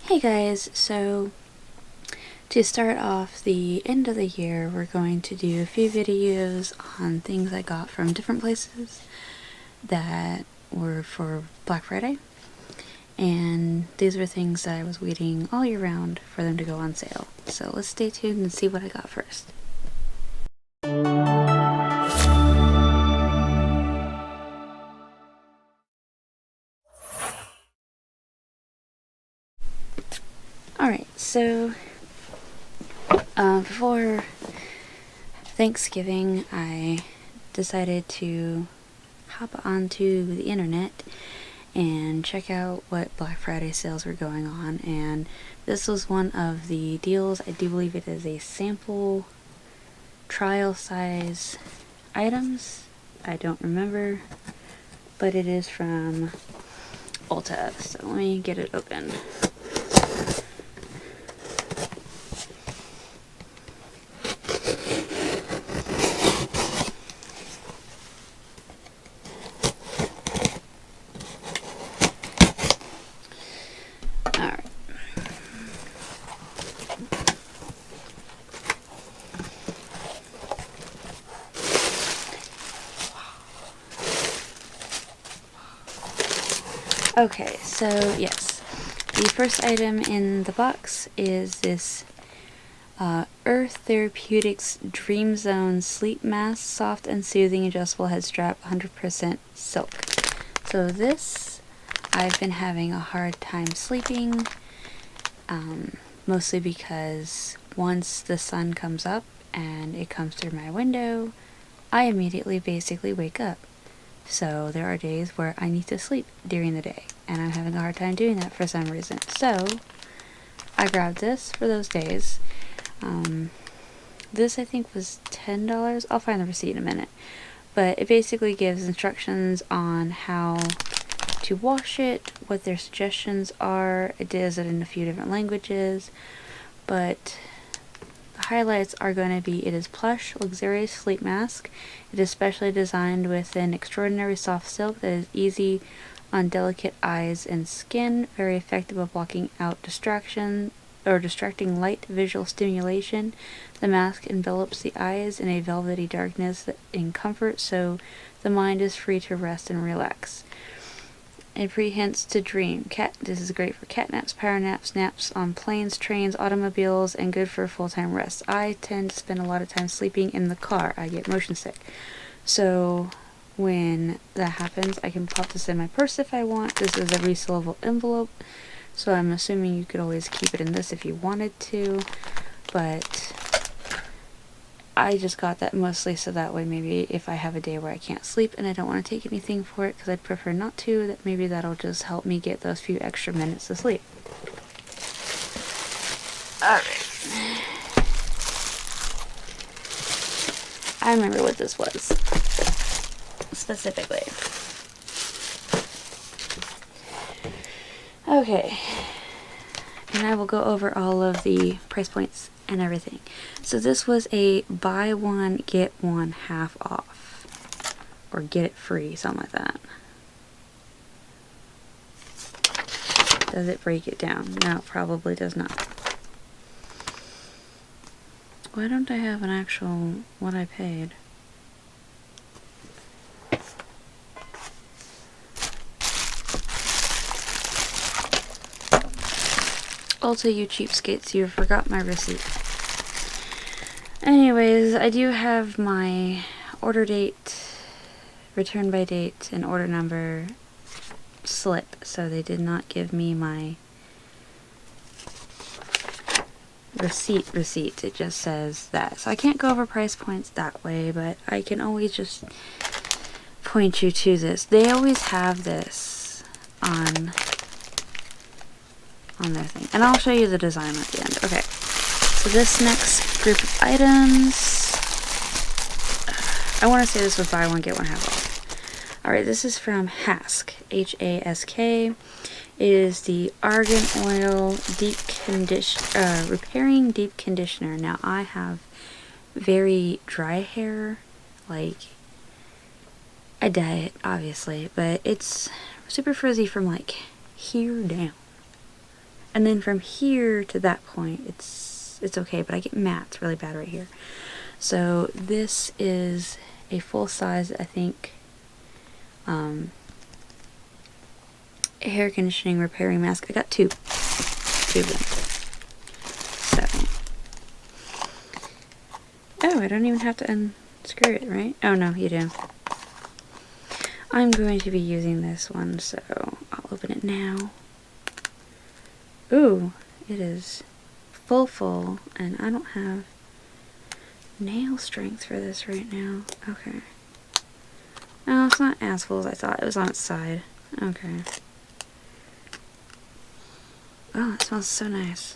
Hey guys, so to start off the end of the year, we're going to do a few videos on things I got from different places that were for Black Friday. And these were things that I was waiting all year round for them to go on sale. So let's stay tuned and see what I got first. Alright, so before Thanksgiving, I decided to hop onto the internet and check out what Black Friday sales were going on, and this was one of the deals. I do believe it is a sample trial size items. I don't remember, but it is from Ulta, so let me get it open. Okay, so yes, the first item in the box is this Earth Therapeutics Dream Zone Sleep Mask, soft and soothing adjustable head strap, 100% silk. So this, I've been having a hard time sleeping, mostly because once the sun comes up and it comes through my window, I immediately basically wake up. So there are days where I need to sleep during the day, and I'm having a hard time doing that for some reason. So I grabbed this for those days. This I think was $10. I'll find the receipt in a minute. But it basically gives instructions on how to wash it, what their suggestions are. It does it in a few different languages, but the highlights are going to be: it is plush, luxurious sleep mask. It is specially designed with an extraordinary soft silk that is easy on delicate eyes and skin, very effective at blocking out distraction or distracting light visual stimulation. The mask envelops the eyes in a velvety darkness in comfort, so the mind is free to rest and relax. It prehints to dream. This is great for cat naps, power naps, naps on planes, trains, automobiles, and good for full-time rest. I tend to spend a lot of time sleeping in the car. I get motion sick. So when that happens, I can pop this in my purse if I want. This is a resealable envelope, so I'm assuming you could always keep it in this if you wanted to, but I just got that mostly so that way maybe if I have a day where I can't sleep and I don't want to take anything for it because I'd prefer not to, that maybe that'll just help me get those few extra minutes of sleep. Alright. I remember what this was specifically. Okay. And I will go over all of the price points and everything. So this was a buy one get one half off, or get it free, something like that. Does it break it down? No, it probably does not. Why don't I have an actual what I paid? Ulta, you cheapskates, you forgot my receipt. Anyways, I do have my order date, return by date, and order number slip, so they did not give me my receipt. It just says that. So I can't go over price points that way, but I can always just point you to this. They always have this on their thing. And I'll show you the design at the end. Okay, so this next group of items, I want to say this was buy one get one half off. Alright, this is from Hask, H-A-S-K. It is the Argan Oil Repairing Deep Conditioner. Now, I have very dry hair, like, I dye it, obviously, but it's super frizzy from, like, here down. And then from here to that point, it's okay, but I get mattes really bad right here. So this is a full size, I think, hair conditioning repairing mask. I got two of them. So, oh, I don't even have to unscrew it, right? Oh no, you do. I'm going to be using this one, so I'll open it now. Ooh, it is full, and I don't have nail strength for this right now. Okay. Oh, it's not as full as I thought. It was on its side. Okay. Oh, it smells so nice.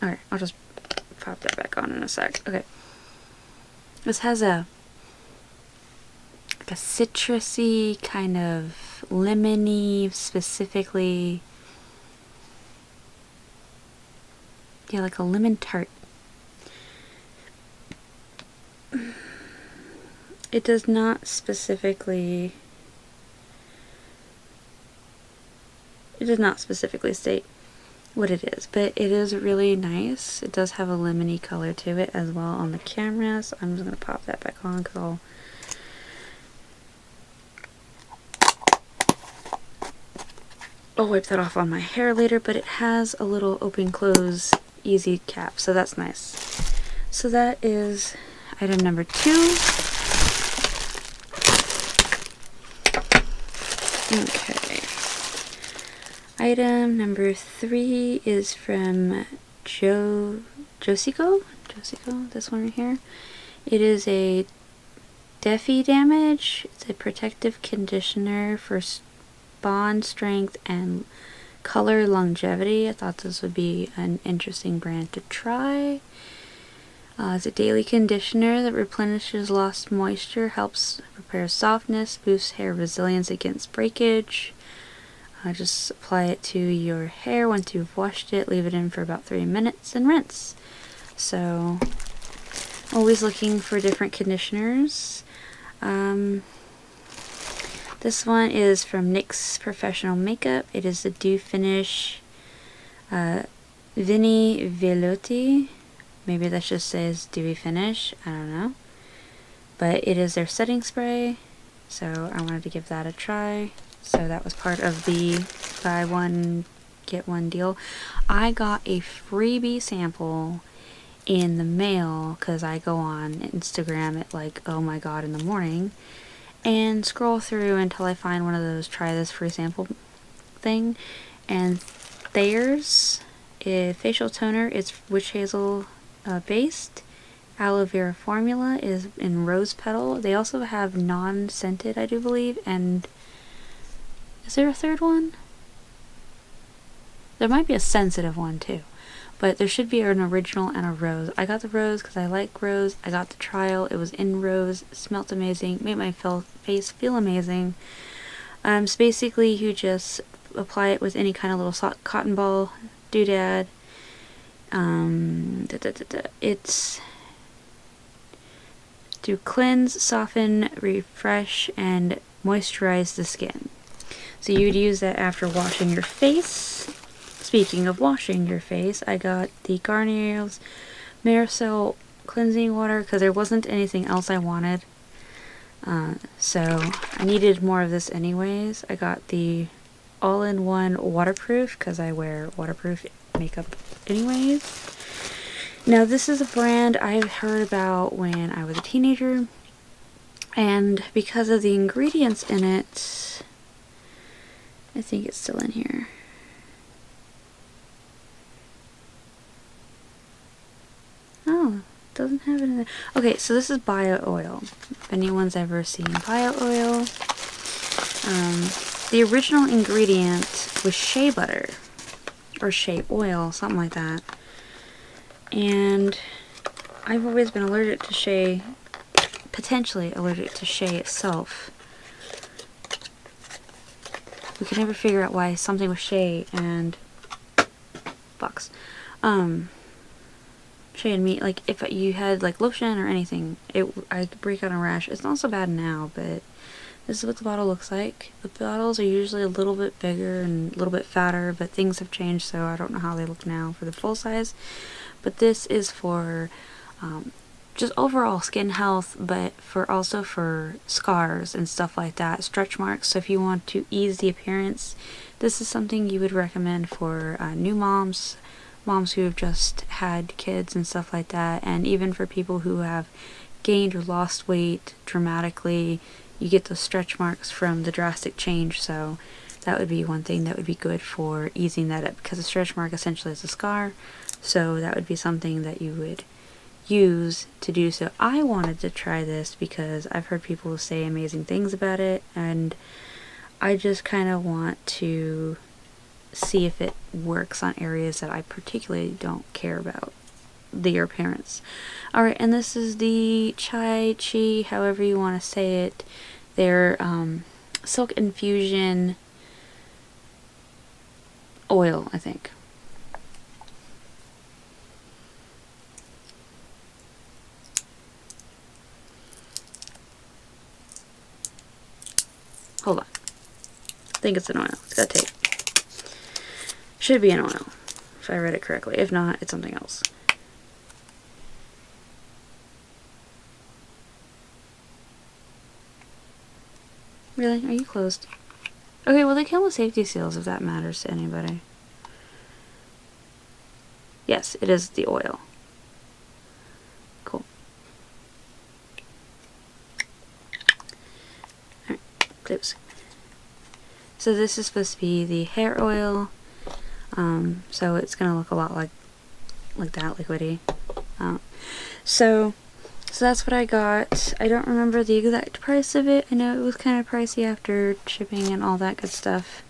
Alright, I'll just pop that back on in a sec. Okay. This has like a citrusy, kind of lemony, specifically. Yeah, like a lemon tart. It does not specifically state what it is, but it is really nice. It does have a lemony color to it as well on the camera, so I'm just going to pop that back on because I'll wipe that off on my hair later, but it has a little open close easy cap, so that's nice. So that is item number 2. Okay. Item number 3 is from Joico, this one right here. It is a Defi Damage. It's a protective conditioner for bond strength and color longevity. I thought this would be an interesting brand to try. It's a daily conditioner that replenishes lost moisture, helps repair softness, boosts hair resilience against breakage. Just apply it to your hair once you've washed it, leave it in for about 3 minutes, and rinse. So, always looking for different conditioners. This one is from NYX Professional Makeup. It is the Dew Finish Vini Velotti. Maybe that just says Dewy Finish. I don't know. But it is their setting spray. So I wanted to give that a try. So that was part of the buy one, get one deal. I got a freebie sample in the mail because I go on Instagram at like, oh my god, in the morning. And scroll through until I find one of those try this free sample thing. And Thayers facial toner, it's witch hazel based. Aloe vera formula is in rose petal. They also have non-scented, I do believe, and is there a third one? There might be a sensitive one too, but there should be an original and a rose. I got the rose because I like rose. I got the trial. It was in rose. It smelled amazing. Made my face feel amazing. So basically, you just apply it with any kind of little cotton ball doodad. It's to cleanse, soften, refresh, and moisturize the skin. So you would use that after washing your face. Speaking of washing your face, I got the Garnier's Marisol cleansing water because there wasn't anything else I wanted. So I needed more of this anyways. I got the all-in-one waterproof because I wear waterproof makeup anyways. Now this is a brand I've heard about when I was a teenager, and because of the ingredients in it, I think it's still in here. Oh, it doesn't have it in there. Okay, so this is bio oil. If anyone's ever seen bio oil, the original ingredient was shea butter or shea oil, something like that. And I've always been allergic to shea, potentially allergic to shea itself. We could never figure out why something was shea and box. Shea and meat, like if you had like lotion or anything, I'd break out a rash. It's not so bad now, but This is what the bottle looks like. The bottles are usually a little bit bigger and a little bit fatter, but things have changed, so I don't know how they look now for the full size. But this is for just overall skin health, but also for scars and stuff like that, stretch marks. So if you want to ease the appearance, this is something you would recommend for new moms who have just had kids and stuff like that, and even for people who have gained or lost weight dramatically. You get those stretch marks from the drastic change, so that would be one thing that would be good for easing that up, because a stretch mark essentially is a scar, so that would be something that you would use to do so. I wanted to try this because I've heard people say amazing things about it, and I just kind of want to see if it works on areas that I particularly don't care about the appearance. Alright, and this is the Chai Chi, however you want to say it. Their Silk Infusion oil, I think. Hold on. I think it's an oil. It's got tape. Should be an oil, if I read it correctly. If not, it's something else. Really? Are you closed? Okay, well they come with safety seals if that matters to anybody. Yes, it is the oil. Cool. Alright, close. So this is supposed to be the hair oil. So it's gonna look a lot like that, liquidy. So that's what I got. I don't remember the exact price of it. I know it was kind of pricey after shipping and all that good stuff,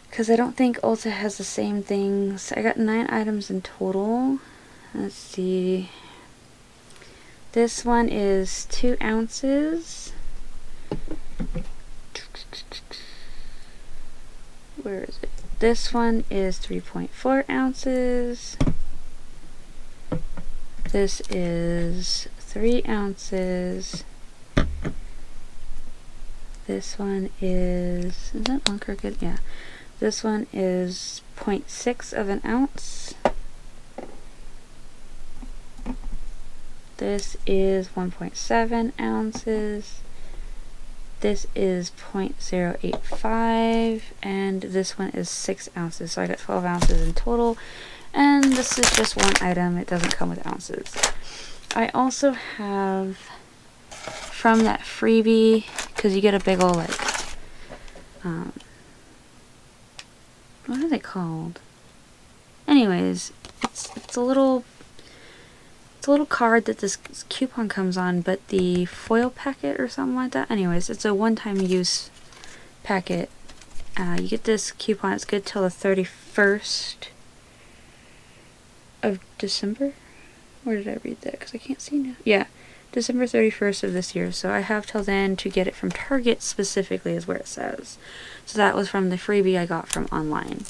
because I don't think Ulta has the same things. I got 9 items in total. Let's see. This one is 2 ounces. Where is it? This one is 3.4 ounces. This is 3 ounces. This one is that on crooked? Yeah. This one is 0.6 of an ounce. This is 1.7 ounces. This is 0.085, and this one is 6 ounces. So I got 12 ounces in total. And this is just one item. It doesn't come with ounces. I also have from that freebie, because you get a big ol' like, what are they called? Anyways, it's a little card that this coupon comes on, but the foil packet or something like that. Anyways, it's a one-time use packet. You get this coupon. It's good till the 31st of December. Where did I read that? Because I can't see now. Yeah, December 31st of this year. So I have till then to get it from Target specifically, is where it says. So that was from the freebie I got from online.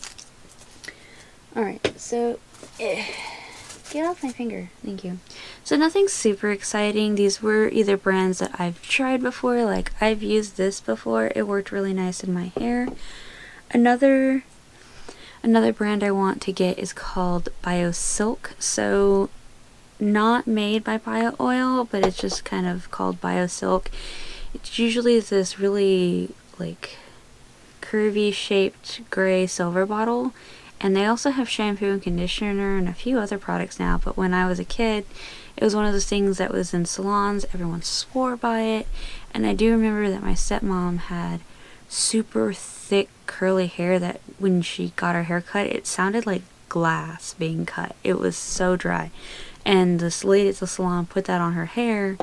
Alright, so get off my finger. Thank you. So nothing super exciting. These were either brands that I've tried before. Like, I've used this before. It worked really nice in my hair. Another brand I want to get is called BioSilk. So not made by Bio Oil, but it's just kind of called BioSilk. It's usually this really like curvy shaped gray silver bottle, and they also have shampoo and conditioner and a few other products now. But when I was a kid, it was one of those things that was in salons. Everyone swore by it, and I do remember that my stepmom had super thick curly hair that when she got her hair cut, it sounded like glass being cut. It was so dry, and this lady at the salon put that on her hair,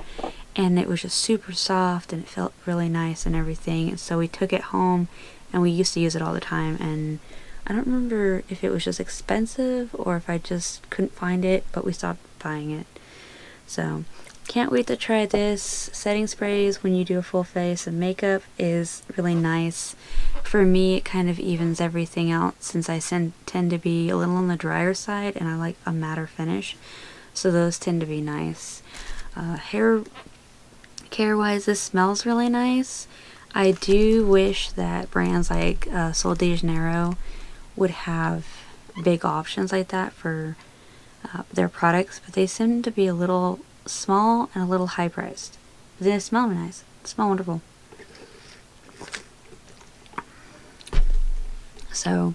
and it was just super soft and it felt really nice and everything. And so we took it home and we used to use it all the time, and I don't remember if it was just expensive or if I just couldn't find it, but we stopped buying it. So can't wait to try this. Setting sprays when you do a full face and makeup is really nice. For me, it kind of evens everything out, since I tend to be a little on the drier side and I like a matter finish. So those tend to be nice. Hair care wise, this smells really nice. I do wish that brands like Sol de Janeiro would have big options like that for their products, but they seem to be a little small and a little high priced. But they smell nice. They smell wonderful. So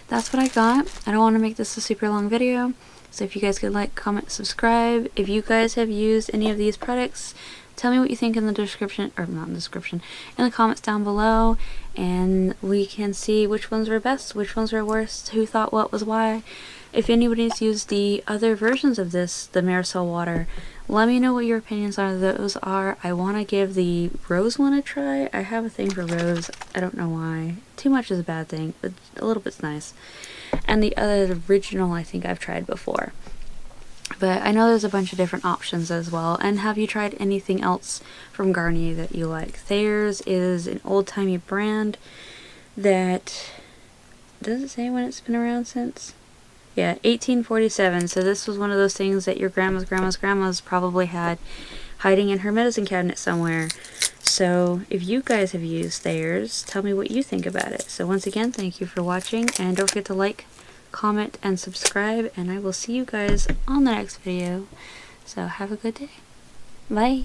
that's what I got. I don't want to make this a super long video, so if you guys could like, comment, subscribe. If you guys have used any of these products, tell me what you think in the description, or not in the description, in the comments down below, and we can see which ones were best, which ones were worst, who thought what was why. If anybody's used the other versions of this, the Marisol water, let me know what your opinions on those are. I want to give the rose one a try. I have a thing for rose. I don't know why. Too much is a bad thing, but a little bit's nice. And the other original I think I've tried before. But I know there's a bunch of different options as well. And have you tried anything else from Garnier that you like? Thayers is an old-timey brand that... does it say when it's been around since? Yeah, 1847. So this was one of those things that your grandma's probably had hiding in her medicine cabinet somewhere. So if you guys have used Thayers, tell me what you think about it. So once again, thank you for watching, and don't forget to like, comment, and subscribe, and I will see you guys on the next video. So have a good day. Bye.